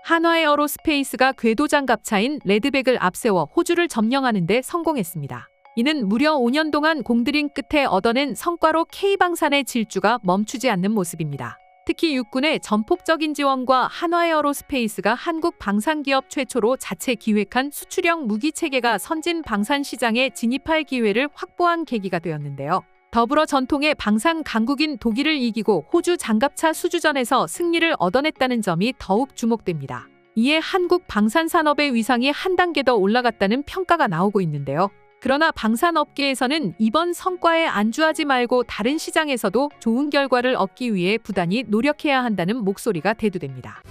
한화에어로스페이스가 궤도 장갑차인 레드백을 앞세워 호주를 점령하는 데 성공했습니다. 이는 무려 5년 동안 공들인 끝에 얻어낸 성과로 K방산의 질주가 멈추지 않는 모습입니다. 특히 육군의 전폭적인 지원과 한화에어로스페이스가 한국 방산기업 최초로 자체 기획한 수출형 무기체계가 선진 방산 시장에 진입할 기회를 확보한 계기가 되었는데요. 더불어 전통의 방산 강국인 독일을 이기고 호주 장갑차 수주전에서 승리를 얻어냈다는 점이 더욱 주목됩니다. 이에 한국 방산산업의 위상이 한 단계 더 올라갔다는 평가가 나오고 있는데요. 그러나 방산업계에서는 이번 성과에 안주하지 말고 다른 시장에서도 좋은 결과를 얻기 위해 부단히 노력해야 한다는 목소리가 대두됩니다.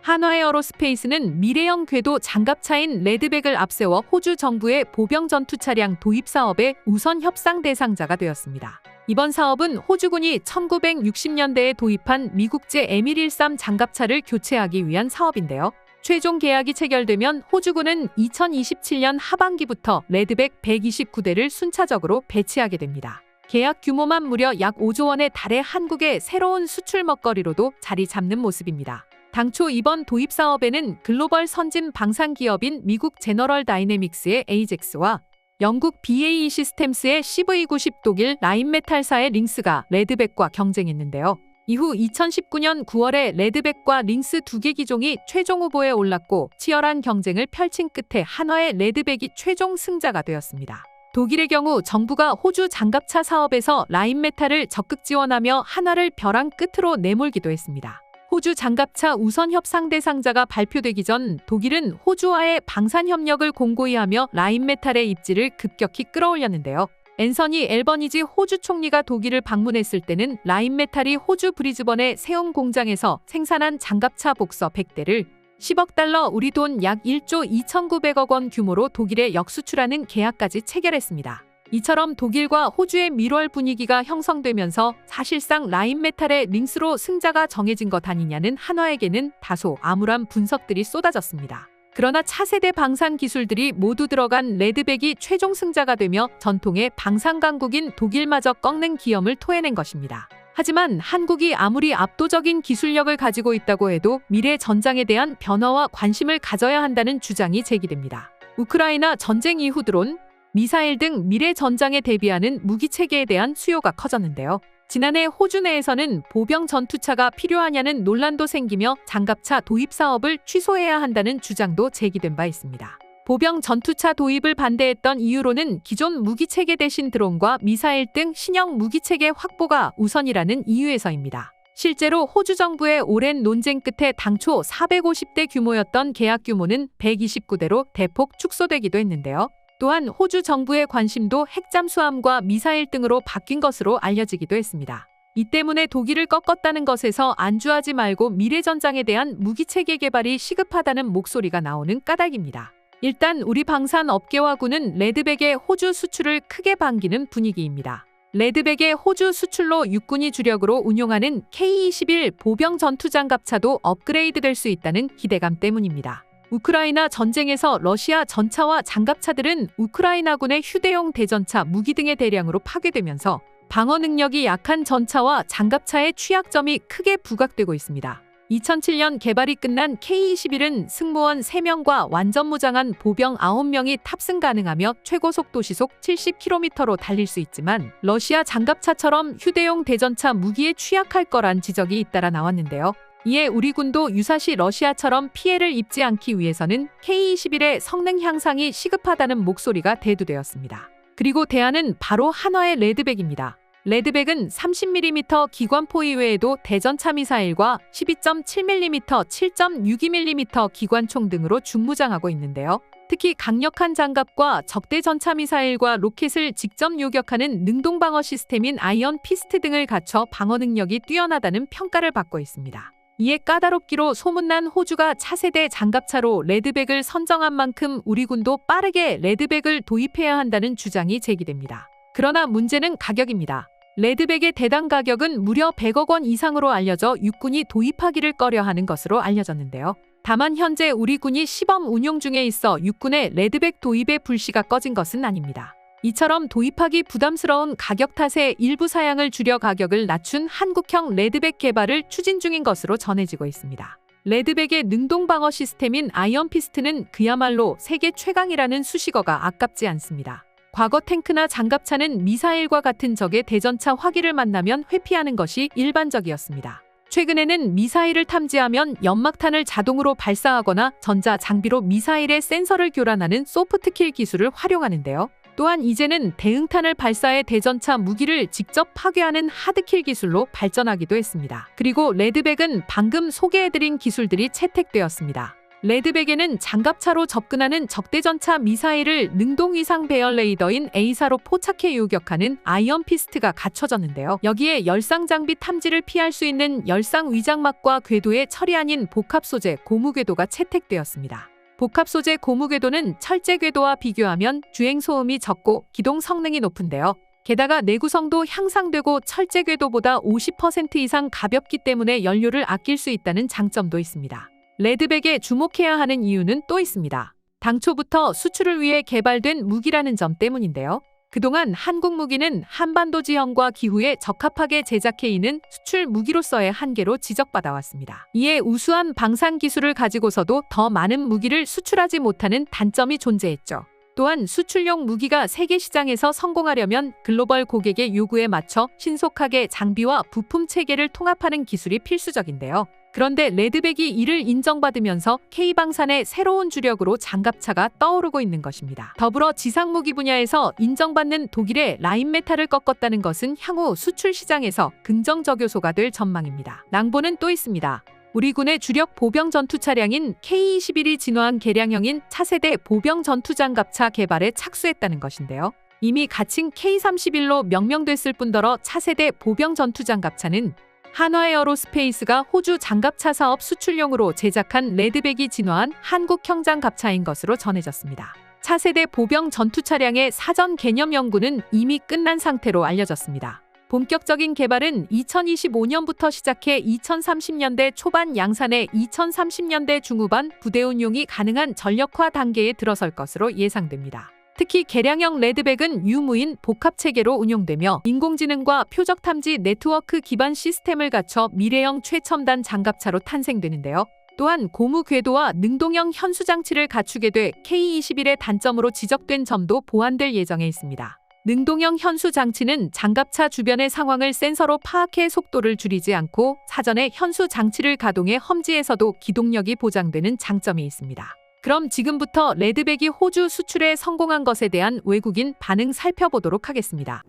한화에어로스페이스는 미래형 궤도 장갑차인 레드백을 앞세워 호주 정부의 보병 전투 차량 도입 사업의 우선 협상 대상자가 되었습니다. 이번 사업은 호주군이 1960년대에 도입한 미국제 에밀13 장갑차를 교체하기 위한 사업인데요. 최종 계약이 체결되면 호주군은 2027년 하반기부터 레드백 129대를 순차적으로 배치하게 됩니다. 계약 규모만 무려 약 5조 원에 달해 한국의 새로운 수출 먹거리로도 자리 잡는 모습입니다. 당초 이번 도입 사업에는 글로벌 선진 방산 기업인 미국 제너럴 다이내믹스의 에이젝스와 영국 BAE 시스템스의 CV90 독일 라인메탈사의 링스가 레드백과 경쟁했는데요. 이후 2019년 9월에 레드백과 링스 두 개 기종이 최종 후보에 올랐고 치열한 경쟁을 펼친 끝에 한화의 레드백이 최종 승자가 되었습니다. 독일의 경우 정부가 호주 장갑차 사업에서 라인메탈을 적극 지원하며 한화를 벼랑 끝으로 내몰기도 했습니다. 호주 장갑차 우선 협상 대상자가 발표되기 전 독일은 호주와의 방산 협력을 공고히 하며 라인메탈의 입지를 급격히 끌어올렸는데요. 앤서니 앨버니지 호주 총리가 독일을 방문했을 때는 라인메탈이 호주 브리즈번의 세움 공장에서 생산한 장갑차 복서 100대를 10억 달러 우리 돈 약 1조 2,900억 원 규모로 독일에 역수출하는 계약까지 체결했습니다. 이처럼 독일과 호주의 밀월 분위기가 형성되면서 사실상 라인메탈의 링스로 승자가 정해진 것 아니냐는 한화에게는 다소 암울한 분석들이 쏟아졌습니다. 그러나 차세대 방산 기술들이 모두 들어간 레드백이 최종 승자가 되며 전통의 방산 강국인 독일마저 꺾는 기염을 토해낸 것입니다. 하지만 한국이 아무리 압도적인 기술력을 가지고 있다고 해도 미래 전장에 대한 변화와 관심을 가져야 한다는 주장이 제기됩니다. 우크라이나 전쟁 이후 드론, 미사일 등 미래 전장에 대비하는 무기체계에 대한 수요가 커졌는데요. 지난해 호주 내에서는 보병 전투차가 필요하냐는 논란도 생기며 장갑차 도입 사업을 취소해야 한다는 주장도 제기된 바 있습니다. 보병 전투차 도입을 반대했던 이유로는 기존 무기체계 대신 드론과 미사일 등 신형 무기체계 확보가 우선이라는 이유에서입니다. 실제로 호주 정부의 오랜 논쟁 끝에 당초 450대 규모였던 계약 규모는 129대로 대폭 축소되기도 했는데요. 또한 호주 정부의 관심도 핵잠수함과 미사일 등으로 바뀐 것으로 알려지기도 했습니다. 이 때문에 독일을 꺾었다는 것에서 안주하지 말고 미래 전장에 대한 무기체계 개발이 시급하다는 목소리가 나오는 까닭입니다. 일단 우리 방산업계와 군은 레드백의 호주 수출을 크게 반기는 분위기입니다. 레드백의 호주 수출로 육군이 주력으로 운용하는 K-21 보병 전투장갑차도 업그레이드될 수 있다는 기대감 때문입니다. 우크라이나 전쟁에서 러시아 전차와 장갑차들은 우크라이나군의 휴대용 대전차 무기 등의 대량으로 파괴되면서 방어 능력이 약한 전차와 장갑차의 취약점이 크게 부각되고 있습니다. 2007년 개발이 끝난 K-21은 승무원 3명과 완전 무장한 보병 9명이 탑승 가능하며 최고 속도 시속 70km로 달릴 수 있지만 러시아 장갑차처럼 휴대용 대전차 무기에 취약할 거란 지적이 잇따라 나왔는데요. 이에 우리 군도 유사시 러시아처럼 피해를 입지 않기 위해서는 K-21의 성능 향상이 시급하다는 목소리가 대두되었습니다. 그리고 대안은 바로 한화의 레드백입니다. 레드백은 30mm 기관포 이외에도 대전차 미사일과 12.7mm, 7.62mm 기관총 등으로 중무장하고 있는데요. 특히 강력한 장갑과 적대 전차 미사일과 로켓을 직접 요격하는 능동방어 시스템인 아이언 피스트 등을 갖춰 방어 능력이 뛰어나다는 평가를 받고 있습니다. 이에 까다롭기로 소문난 호주가 차세대 장갑차로 레드백을 선정한 만큼 우리 군도 빠르게 레드백을 도입해야 한다는 주장이 제기됩니다. 그러나 문제는 가격입니다. 레드백의 대당 가격은 무려 100억 원 이상으로 알려져 육군이 도입하기를 꺼려하는 것으로 알려졌는데요. 다만 현재 우리 군이 시범 운용 중에 있어 육군의 레드백 도입의 불씨가 꺼진 것은 아닙니다. 이처럼 도입하기 부담스러운 가격 탓에 일부 사양을 줄여 가격을 낮춘 한국형 레드백 개발을 추진 중인 것으로 전해지고 있습니다. 레드백의 능동 방어 시스템인 아이언피스트는 그야말로 세계 최강이라는 수식어가 아깝지 않습니다. 과거 탱크나 장갑차는 미사일과 같은 적의 대전차 화기를 만나면 회피하는 것이 일반적이었습니다. 최근에는 미사일을 탐지하면 연막탄을 자동으로 발사하거나 전자 장비로 미사일의 센서를 교란하는 소프트킬 기술을 활용하는데요. 또한 이제는 대응탄을 발사해 대전차 무기를 직접 파괴하는 하드킬 기술로 발전하기도 했습니다. 그리고 레드백은 방금 소개해드린 기술들이 채택되었습니다. 레드백에는 장갑차로 접근하는 적대전차 미사일을 능동위상 배열 레이더인 A사로 포착해 요격하는 아이언피스트가 갖춰졌는데요. 여기에 열상 장비 탐지를 피할 수 있는 열상 위장막과 궤도의 철이 아닌 복합 소재 고무 궤도가 채택되었습니다. 복합 소재 고무 궤도는 철제 궤도와 비교하면 주행 소음이 적고 기동 성능이 높은데요. 게다가 내구성도 향상되고 철제 궤도보다 50% 이상 가볍기 때문에 연료를 아낄 수 있다는 장점도 있습니다. 레드백에 주목해야 하는 이유는 또 있습니다. 당초부터 수출을 위해 개발된 무기라는 점 때문인데요. 그동안 한국 무기는 한반도 지형과 기후에 적합하게 제작해이는 수출 무기로서의 한계로 지적받아왔습니다. 이에 우수한 방산 기술을 가지고서도 더 많은 무기를 수출하지 못하는 단점이 존재했죠. 또한 수출용 무기가 세계 시장에서 성공하려면 글로벌 고객의 요구에 맞춰 신속하게 장비와 부품 체계를 통합하는 기술이 필수적인데요. 그런데 레드백이 이를 인정받으면서 K방산의 새로운 주력으로 장갑차가 떠오르고 있는 것입니다. 더불어 지상무기 분야에서 인정받는 독일의 라인메탈을 꺾었다는 것은 향후 수출 시장에서 긍정적 요소가 될 전망입니다. 낭보는 또 있습니다. 우리 군의 주력 보병 전투 차량인 K21이 진화한 개량형인 차세대 보병 전투 장갑차 개발에 착수했다는 것인데요. 이미 가칭 K31로 명명됐을 뿐더러 차세대 보병 전투 장갑차는 한화에어로스페이스가 호주 장갑차 사업 수출용으로 제작한 레드백이 진화한 한국형 장갑차인 것으로 전해졌습니다. 차세대 보병 전투 차량의 사전 개념 연구는 이미 끝난 상태로 알려졌습니다. 본격적인 개발은 2025년부터 시작해 2030년대 초반 양산에 2030년대 중후반 부대 운용이 가능한 전력화 단계에 들어설 것으로 예상됩니다. 특히 개량형 레드백은 유무인 복합체계로 운용되며 인공지능과 표적 탐지 네트워크 기반 시스템을 갖춰 미래형 최첨단 장갑차로 탄생되는데요. 또한 고무 궤도와 능동형 현수 장치를 갖추게 돼 K21의 단점으로 지적된 점도 보완될 예정에 있습니다. 능동형 현수 장치는 장갑차 주변의 상황을 센서로 파악해 속도를 줄이지 않고 사전에 현수 장치를 가동해 험지에서도 기동력이 보장되는 장점이 있습니다. 그럼 지금부터 레드백이 호주 수출에 성공한 것에 대한 외국인 반응 살펴보도록 하겠습니다.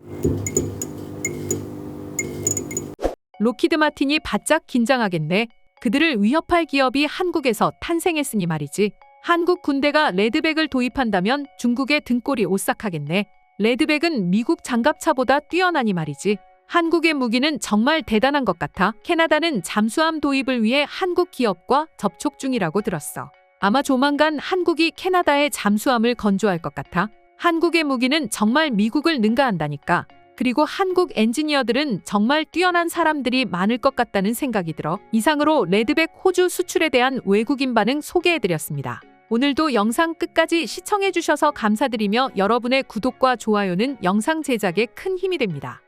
록히드 마틴이 바짝 긴장하겠네. 그들을 위협할 기업이 한국에서 탄생했으니 말이지. 한국 군대가 레드백을 도입한다면 중국의 등골이 오싹하겠네. 레드백은 미국 장갑차보다 뛰어나니 말이지. 한국의 무기는 정말 대단한 것 같아. 캐나다는 잠수함 도입을 위해 한국 기업과 접촉 중이라고 들었어. 아마 조만간 한국이 캐나다의 잠수함을 건조할 것 같아. 한국의 무기는 정말 미국을 능가한다니까. 그리고 한국 엔지니어들은 정말 뛰어난 사람들이 많을 것 같다는 생각이 들어. 이상으로 레드백 호주 수출에 대한 외국인 반응 소개해드렸습니다. 오늘도 영상 끝까지 시청해주셔서 감사드리며 여러분의 구독과 좋아요는 영상 제작에 큰 힘이 됩니다.